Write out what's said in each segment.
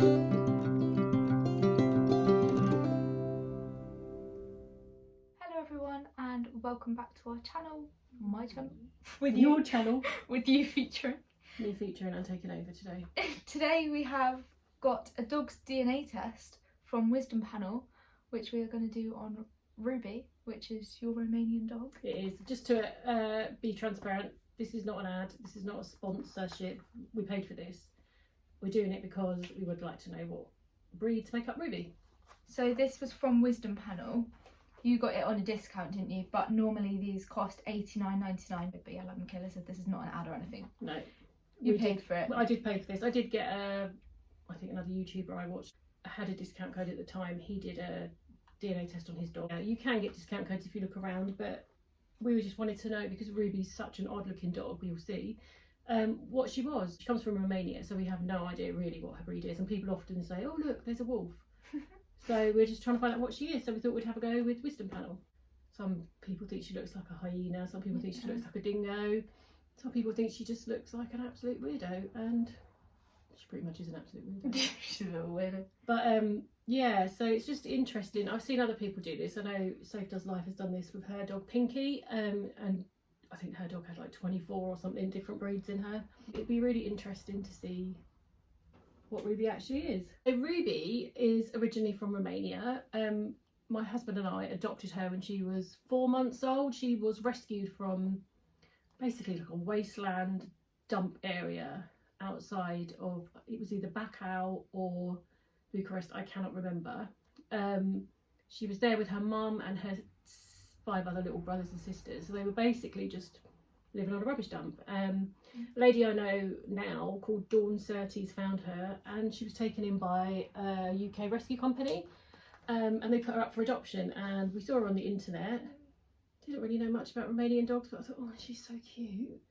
Hello everyone and welcome back to our channel, my channel, with your channel, with you featuring. Me featuring and taking over today. Today we have got a dog's DNA test from Wisdom Panel, which we are going to do on Ruby, which is your Romanian dog. It is. Just to be transparent, this is not an ad, this is not a sponsorship. We paid for this. We're doing it because we would like to know what breeds make up Ruby. So this was from Wisdom Panel. You got it on a discount, didn't you? But normally these cost $89.99. But yeah, like Michaela said, this is not an ad or anything. No. You paid for it. I did pay for this. I did get I think another YouTuber I watched had a discount code at the time. He did a DNA test on his dog. You can get discount codes if you look around, but we just wanted to know, because Ruby's such an odd looking dog, we'll see, what she was. She comes from Romania, so we have no idea really what her breed is. And people often say, oh look, there's a wolf. So we're just trying to find out what she is. So we thought we'd have a go with Wisdom Panel. Some people think she looks like a hyena, some people think she looks like a dingo, some people think she just looks like an absolute weirdo, and she pretty much is an absolute weirdo. She's a little weirdo. But yeah, so it's just interesting. I've seen other people do this. I know Safe Does Life has done this with her dog Pinky, and I think her dog had like 24 or something different breeds in her. It'd be really interesting to see what Ruby actually is. So Ruby is originally from Romania. My husband and I adopted her when she was 4 months old. She was rescued from basically like a wasteland dump area outside of, it was either Bacău or Bucharest, I cannot remember. She was there with her mum and her 5 other little brothers and sisters. So they were basically just living on a rubbish dump. A lady I know now called Dawn Surtees found her, and she was taken in by a UK rescue company, and they put her up for adoption. And we saw her on the internet. Didn't really know much about Romanian dogs, but I thought, oh, she's so cute.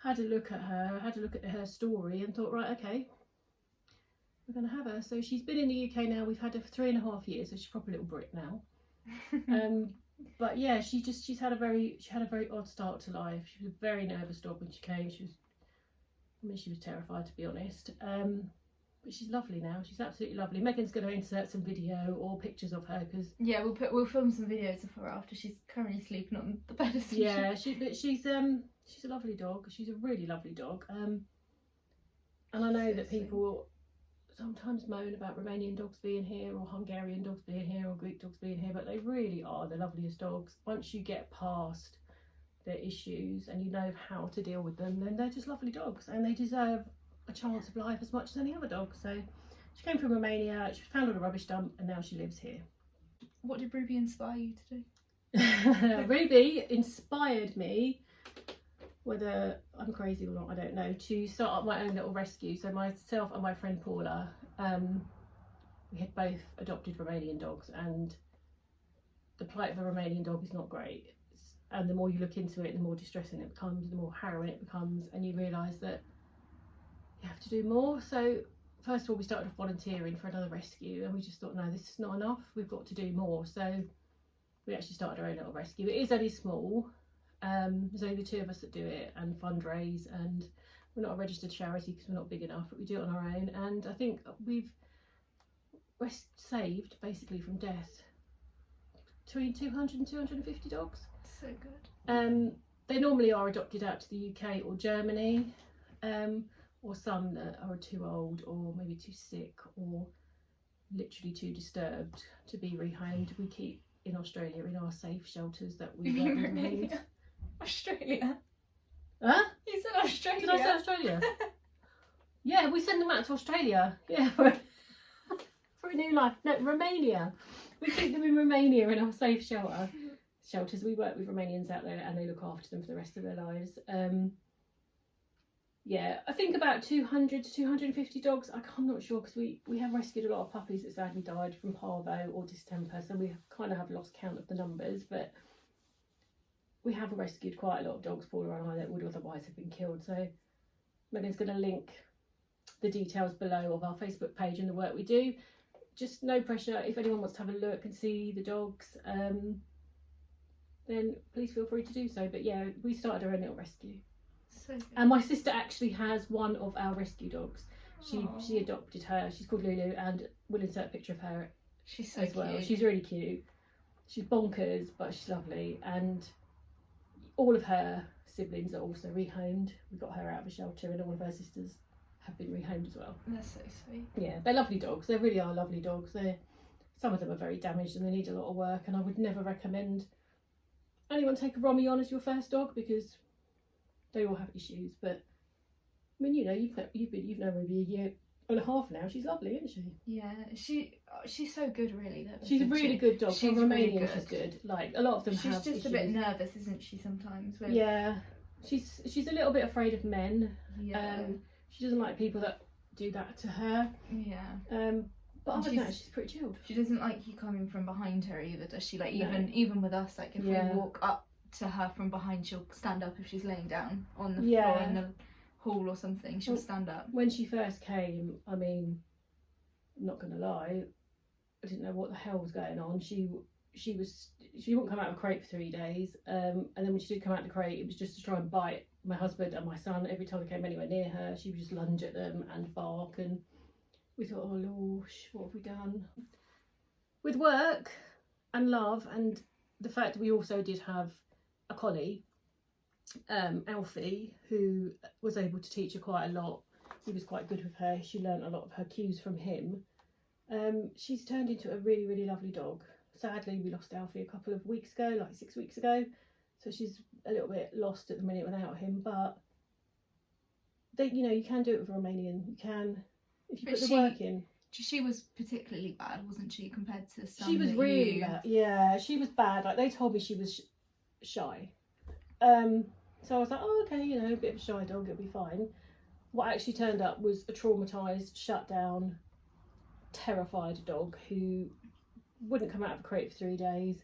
Had a look at her, had a look at her story, and thought, right, okay, we're going to have her. So she's been in the UK now. We've had her for 3.5 years, so she's probably a little Brit now. But yeah, she's had a very odd start to life. She was a very nervous dog when she came. She was terrified, to be honest. But she's lovely now. She's absolutely lovely. Megan's going to insert some video or pictures of her, because yeah, we'll film some videos of her after. She's currently sleeping on the bed. Yeah, she's a lovely dog. She's a really lovely dog. And I know that people sometimes moan about Romanian dogs being here, or Hungarian dogs being here, or Greek dogs being here, but they really are the loveliest dogs. Once you get past their issues and you know how to deal with them, then they're just lovely dogs, and they deserve a chance of life as much as any other dog. So she came from Romania, she was found on a rubbish dump, and now she lives here. What did Ruby inspire you to do? Ruby inspired me, whether I'm crazy or not, I don't know, to start up my own little rescue. So myself and my friend Paula, we had both adopted Romanian dogs, and the plight of a Romanian dog is not great. And the more you look into it, the more distressing it becomes, the more harrowing it becomes, and you realise that you have to do more. So first of all, we started volunteering for another rescue, and we just thought, no, this is not enough, we've got to do more. So we actually started our own little rescue. It is only small. There's only the 2 of us that do it and fundraise, and we're not a registered charity because we're not big enough, but we do it on our own. And I think we're saved basically from death between 200 and 250 dogs. So good. They normally are adopted out to the UK or Germany, or some that are too old, or maybe too sick, or literally too disturbed to be rehomed. We keep in Australia in our safe shelters that we don't rehomed. Australia. Huh? You said Australia. Did I say Australia? Yeah, we send them out to Australia. Yeah, for a new life. No, Romania. We keep them in Romania in our safe shelters. We work with Romanians out there, and they look after them for the rest of their lives. Yeah, I think about 200 to 250 dogs. I'm not sure, because we have rescued a lot of puppies that sadly died from parvo or distemper, so we kind of have lost count of the numbers, but we have rescued quite a lot of dogs, Paula and I, that would otherwise have been killed. So Megan's going to link the details below of our Facebook page and the work we do. Just no pressure. If anyone wants to have a look and see the dogs, then please feel free to do so. But yeah, we started our own little rescue. So good. And my sister actually has one of our rescue dogs. She adopted her. She's called Lulu, and we'll insert a picture of her She's so as well. cute. She's really cute. She's bonkers, but she's lovely, and all of her siblings are also rehomed. We got her out of a shelter, and all of her sisters have been rehomed as well. They're so sweet. Yeah, they're lovely dogs. They really are lovely dogs. Some of them are very damaged and they need a lot of work, and I would never recommend anyone take a Romy on as your first dog because they all have issues. But I mean, you know, you've known Ruby a year and a half now. She's lovely, isn't she? Yeah, she's so good, really. Though, She's a really good dog. She's From really Romanian, good. she's good. Like a lot of them She's have just issues. a bit nervous, isn't she? Sometimes. With... Yeah, she's a little bit afraid of men. Yeah. She doesn't like people that do that to her. Yeah. But other than that, she's pretty chilled. She doesn't like you coming from behind her either, does she? Like No. even with us, like if we walk up to her from behind, she'll stand up if she's laying down on the floor in the hall or something. She'll stand up. When she first came, I mean, I'm not gonna lie, I didn't know what the hell was going on. She wouldn't come out of the crate for 3 days, and then when she did come out of the crate, it was just to try and bite my husband and my son. Every time they came anywhere near her, she would just lunge at them and bark, and we thought, oh Lorsh, what have we done? With work and love and the fact that we also did have a collie, Alfie, who was able to teach her quite a lot. He was quite good with her. She learnt a lot of her cues from him. She's turned into a really, really lovely dog. Sadly, we lost Alfie a couple of weeks ago, like 6 weeks ago. So she's a little bit lost at the minute without him. But you can do it with a Romanian. You can, if you put the work in. She was particularly bad, wasn't she, compared to some? She was really bad. Yeah, she was bad. Like they told me she was shy. So I was like, oh, okay, a bit of a shy dog, it'll be fine. What actually turned up was a traumatised, shut down, terrified dog who wouldn't come out of a crate for 3 days,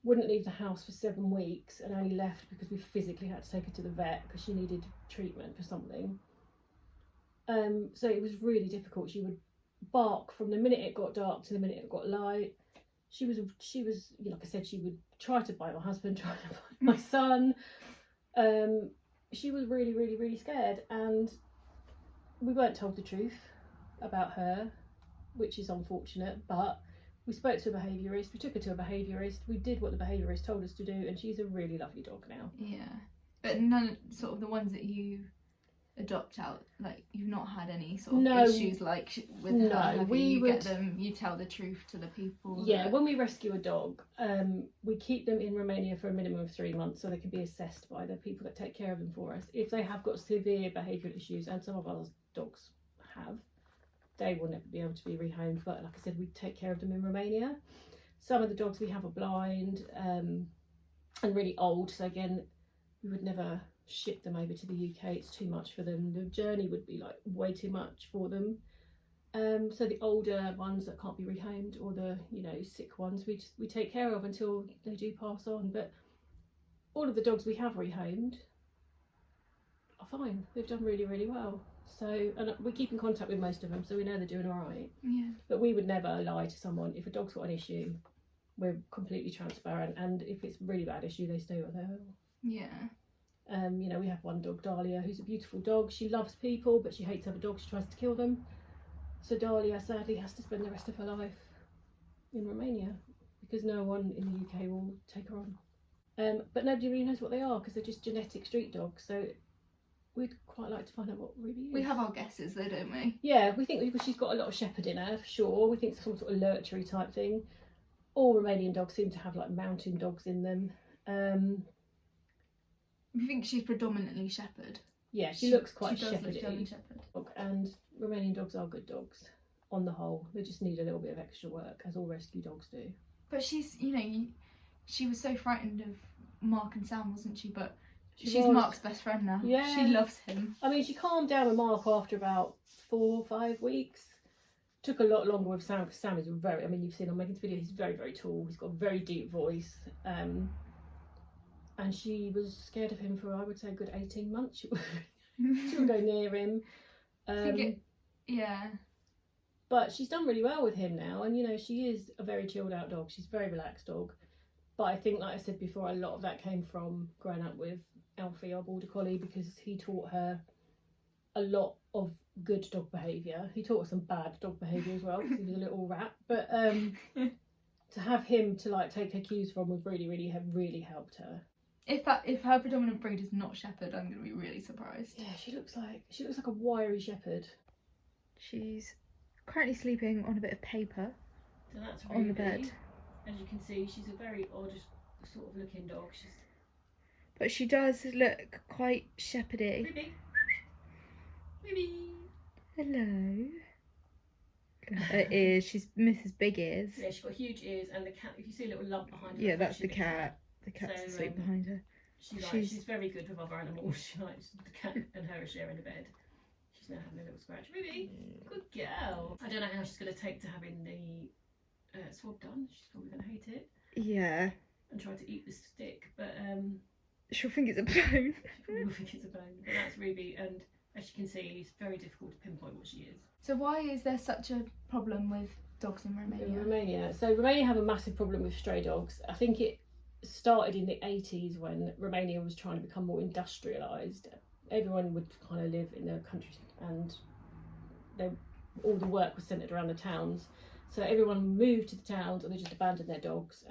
wouldn't leave the house for 7 weeks, and only left because we physically had to take her to the vet because she needed treatment for something. So it was really difficult. She would bark from the minute it got dark to the minute it got light. She was like I said, she would try to bite my husband, try to bite my son. She was really, really, really scared, and we weren't told the truth about her, which is unfortunate, but we spoke to a behaviourist, we took her to a behaviourist, we did what the behaviourist told us to do, and she's a really lovely dog now. Yeah. But none, sort of the ones that you adopt out, like you've not had any sort of issues like with her, have you tell the truth to the people? Yeah, when we rescue a dog, we keep them in Romania for a minimum of 3 months so they can be assessed by the people that take care of them for us. If they have got severe behavioural issues, and some of our dogs have, they will never be able to be rehomed, but like I said, we take care of them in Romania. Some of the dogs we have are blind and really old, so again, we would never ship them over to the UK. It's too much for them. The journey would be like way too much for them. So the older ones that can't be rehomed, or the sick ones, we take care of until they do pass on. But all of the dogs we have rehomed are fine. They've done really, really well. So, and we keep in contact with most of them, so we know they're doing all right. Yeah. But we would never lie to someone. If a dog's got an issue, we're completely transparent, and if it's a really bad issue, they stay where they are. Yeah. We have one dog, Dahlia, who's a beautiful dog. She loves people, but she hates other dogs. She tries to kill them. So Dahlia sadly has to spend the rest of her life in Romania because no one in the UK will take her on. But nobody really knows what they are because they're just genetic street dogs. So we'd quite like to find out what Ruby is. We have our guesses though, don't we? Yeah, we think she's got a lot of shepherd in her, for sure. We think it's some sort of lurchery type thing. All Romanian dogs seem to have like mountain dogs in them. We think she's predominantly shepherd. Yeah, she looks quite she does shepherdy. look German shepherd. And Romanian dogs are good dogs on the whole. They just need a little bit of extra work, as all rescue dogs do. But she's, she was so frightened of Mark and Sam, wasn't she? But she's was. Mark's best friend now. Yeah. She loves him. I mean, she calmed down with Mark after about 4 or 5 weeks. Took a lot longer with Sam because Sam is you've seen on Megan's video, he's very, very tall. He's got a very deep voice. And she was scared of him for, I would say, a good 18 months. She wouldn't go near him. Yeah. But she's done really well with him now. And, she is a very chilled out dog. She's a very relaxed dog. But I think, like I said before, a lot of that came from growing up with Alfie, our border collie, because he taught her a lot of good dog behaviour. He taught us some bad dog behaviour as well because he was a little rat. But to have him to like take her cues from would really helped her. If her predominant breed is not shepherd, I'm going to be really surprised. Yeah, she looks like a wiry shepherd. She's currently sleeping on a bit of paper. So that's on the bed. As you can see, she's a very odd sort of looking dog. But she does look quite shepherdy. Ruby. Ruby. Hello. Her ears. She's Mrs. Big Ears. Yeah, she's got huge ears, and the cat. If you see a little lump behind her, yeah, that's the cat. The cat's asleep behind her. She's very good with other animals. She likes the cat and her are sharing a bed. She's now having a little scratch. Ruby, good girl. I don't know how she's going to take to having the swab done. She's probably going to hate it. Yeah. And try to eat the stick, but she'll think it's a bone. She will think it's a bone. But that's Ruby, and as you can see, it's very difficult to pinpoint what she is. So why is there such a problem with dogs in Romania? So Romania have a massive problem with stray dogs. I think it started in the 80s when Romania was trying to become more industrialised. Everyone would kind of live in their country, and all the work was centred around the towns. So everyone moved to the towns, and they just abandoned their dogs.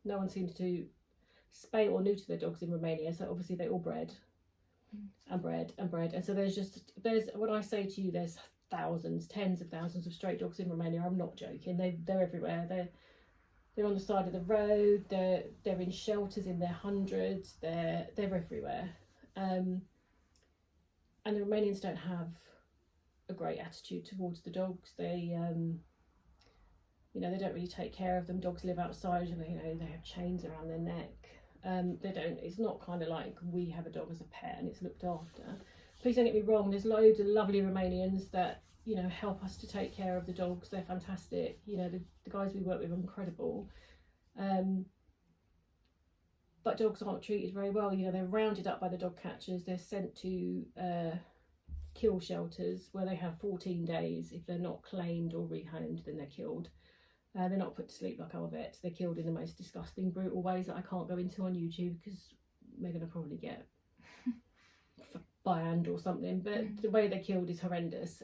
No one seems to spay or neuter their dogs in Romania, so obviously they all bred and bred and bred. And so there's when I say to you, there's thousands, tens of thousands of stray dogs in Romania. I'm not joking. They're everywhere. They're on the side of the road. They're in shelters in their hundreds. They're everywhere. And the Romanians don't have a great attitude towards the dogs. They they don't really take care of them. Dogs live outside, and they have chains around their neck. It's not kind of like we have a dog as a pet and it's looked after. Please don't get me wrong, there's loads of lovely Romanians that help us to take care of the dogs. They're fantastic. The guys we work with are incredible. But dogs aren't treated very well. They're rounded up by the dog catchers. They're sent to kill shelters where they have 14 days. If they're not claimed or rehomed, then they're killed. They're not put to sleep like our vets. They're killed in the most disgusting, brutal ways that I can't go into on YouTube because we're going to probably get banned or something. But the way they're killed is horrendous.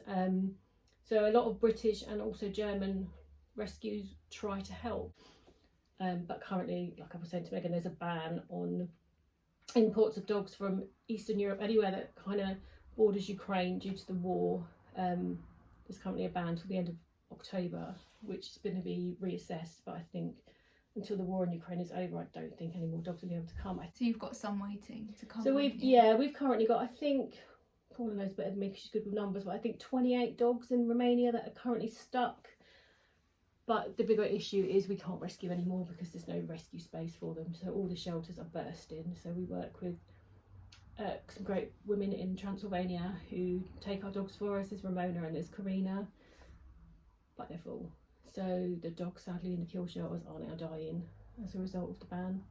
So a lot of British and also German rescues try to help. But currently, like I was saying to Megan, there's a ban on imports of dogs from Eastern Europe, anywhere that kind of borders Ukraine due to the war. There's currently a ban till the end of October, which is going to be reassessed, but I think until the war in Ukraine is over, I don't think any more dogs will be able to come. So you've got some waiting to come. So we've currently got, I think, Paula knows better than me because she's good with numbers, but I think 28 dogs in Romania that are currently stuck. But the bigger issue is we can't rescue anymore because there's no rescue space for them. So all the shelters are bursting. So we work with some great women in Transylvania who take our dogs for us. There's Ramona and there's Karina, but they're full. So the dogs, sadly, in the kill shelters are now dying as a result of the ban.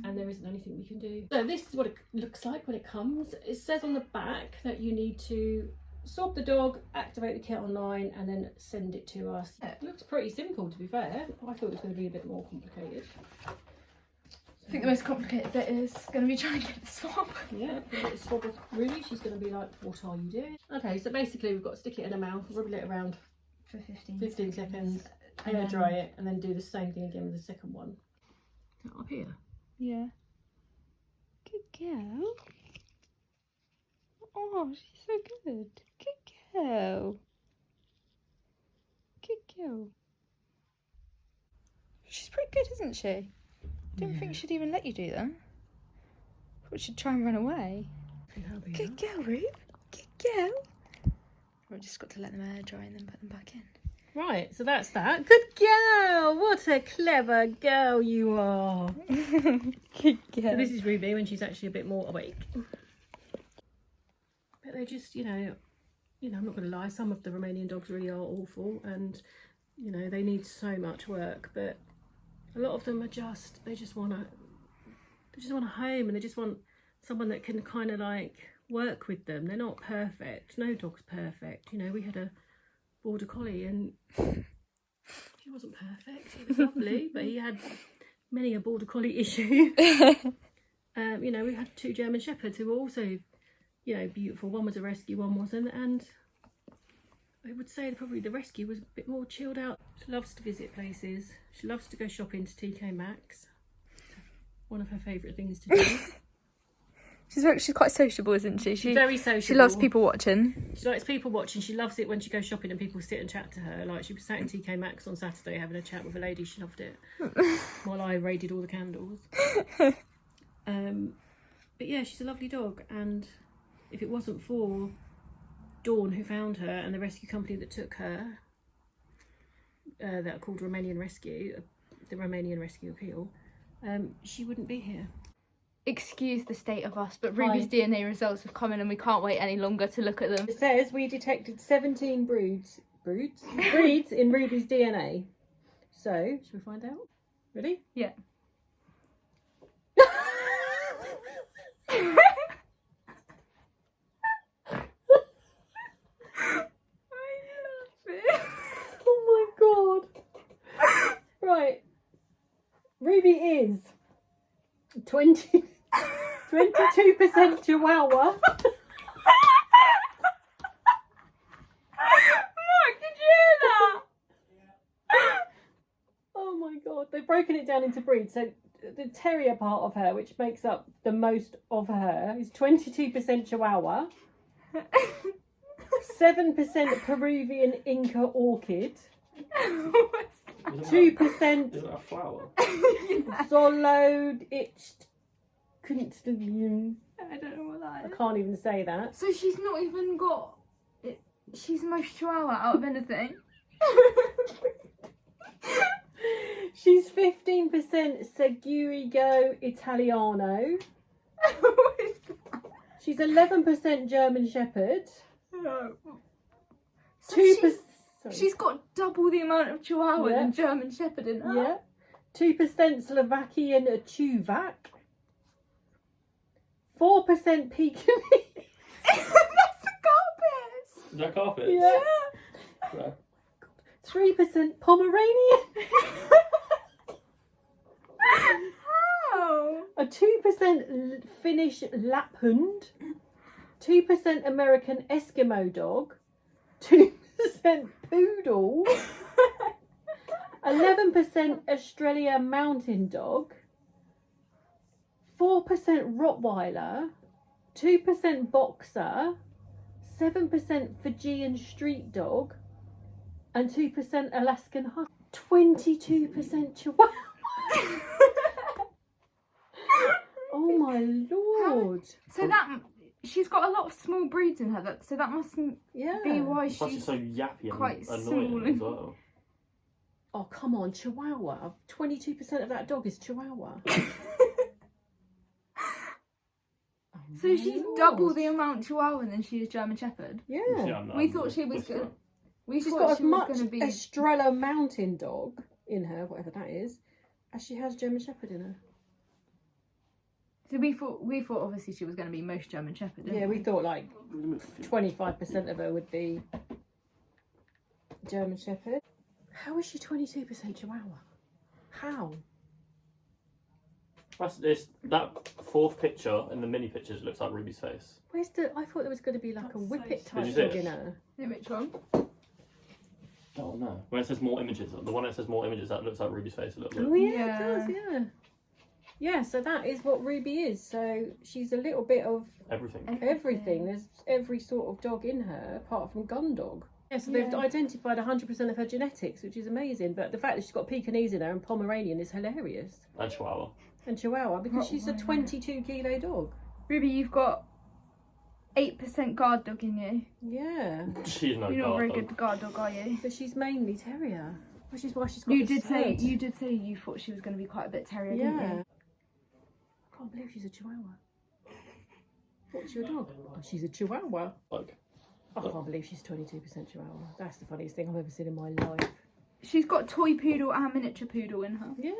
And there isn't anything we can do. So this is what it looks like when it comes. It says on the back that you need to swab the dog, activate the kit online, and then send it to us. It looks pretty simple, to be fair. I thought it was going to be a bit more complicated. I think the most complicated bit is going to be trying to get the swab. Yeah, get the swab of Ruby. She's going to be like, what are you doing? Okay, so basically we've got to stick it in her mouth, rub it around for 15 seconds, air dry it, and then do the same thing again with the second one. Up here. Yeah. Good girl. Oh, she's so good. Good girl. Good girl. She's pretty good, isn't she? I didn't think she'd even let you do that. I thought she'd try and run away. Good girl, Rube. Good girl. We've just got to let them air dry and then put them back in. Right, so that's that. Good girl! What a clever girl you are. Good girl. So this is Ruby when she's actually a bit more awake. But they just, I'm not going to lie, some of the Romanian dogs really are awful and, they need so much work. But a lot of them are they just want a home, and they just want someone that can kind of like work with them. They're not perfect. No dog's perfect. We had a Border Collie and he wasn't perfect. He was lovely, but he had many a Border Collie issue. We had 2 German Shepherds who were also you know, beautiful. One was a rescue, one wasn't, and I would say probably the rescue was a bit more chilled out. She loves to visit places. She loves to go shopping to TK Maxx. One of her favourite things to do. She's quite sociable, isn't she? She's very sociable. She loves people watching. She likes people watching. She loves it when she goes shopping and people sit and chat to her. Like, she was sat in TK Maxx on Saturday having a chat with a lady. She loved it. While I raided all the candles. But yeah, she's a lovely dog, and if it wasn't for Dawn, who found her, and the rescue company that took her, that are called Romanian Rescue, the Romanian Rescue Appeal, she wouldn't be here. Excuse the state of us, but Ruby's DNA results have come in and we can't wait any longer to look at them. It says we detected 17 breeds in Ruby's DNA. So, should we find out? Ready? Yeah. Oh my god. Right. Ruby is 22% Chihuahua. Mark, did you hear that? Oh my god. They've broken it down into breeds. So the terrier part of her, which makes up the most of her, is 22% Chihuahua. 7% Peruvian Inca Orchid. 2% Isn't that a flower? Solode itched Kunstlion. I don't know what that I is. can't even say that. So she's not even got it. She's the most Chihuahua out of anything. She's 15% Seguirigo Italiano. What is that? She's 11% German Shepherd. So 2%. she's got double the amount of Chihuahua Yeah. than German Shepherd in her. Yeah. 2% Slovakian Chuvak. 4% Pekingese. That's the carpets. Is that carpet? Yeah. Yeah. 3% Pomeranian. How? A 2% Finnish Lapphund. 2% American Eskimo dog. 2% Poodle. 11% Australia Mountain Dog. 4% Rottweiler. 2% Boxer. 7% Fijian Street Dog. And 2% Alaskan Husky. 22% Chihuahua. Oh my lord. So that she's got a lot of small breeds in her. So that must Yeah. be why Plus she's she's. so yappy and quite annoying small. as well. Oh, come on, Chihuahua. 22% of that dog is Chihuahua. So she's double the amount Chihuahua than she is German Shepherd. Yeah. We thought she was good. good. We She's thought got as she was much going to be. Estrella Mountain Dog in her, whatever that is, as she has German Shepherd in her. So we thought obviously she was going to be most German Shepherd. Didn't Yeah, we thought like 25% of her would be German Shepherd. How is she 22% Chihuahua? How? That fourth picture in the mini pictures looks like Ruby's face. Where's the? I thought there was going to be like a That's whippet so type Did you see dog it? in her. Yeah, which one? Oh no. Where it says more images, the one that says more images, that looks like Ruby's face a little Oh bit. yeah, Yeah. it does. Yeah. Yeah. So that is what Ruby is. So she's a little bit of Everything. everything. There's every sort of dog in her, apart from gun dog. Yeah, so they've Yeah. identified 100% of her genetics, which is amazing. But the fact that she's got Pekingese in her and Pomeranian is hilarious. And Chihuahua. And Chihuahua, because she's a Rottweiler. 22 kilo dog. Ruby, you've got 8% guard dog in you. Yeah, She's no You're not very guard dog. good guard dog, are you? but she's mainly terrier, which is why she's got. You the did say third. you thought she was going to be quite a bit terrier, didn't Yeah. you? I can't believe she's a Chihuahua. What's your dog? Oh, she's a Chihuahua. Like, I can't believe she's 22% Chihuahua. That's the funniest thing I've ever seen in my life. She's got toy poodle and miniature poodle in her. Yeah.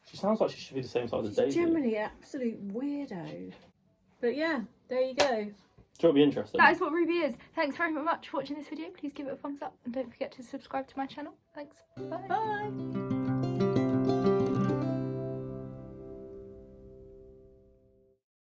she sounds like she should be the same size as She's Daisy. generally an absolute weirdo. But yeah, there you go. It'll be interesting. That is what Ruby is. Thanks very much for watching this video. Please give it a thumbs up and don't forget to subscribe to my channel. Thanks. Bye. Bye.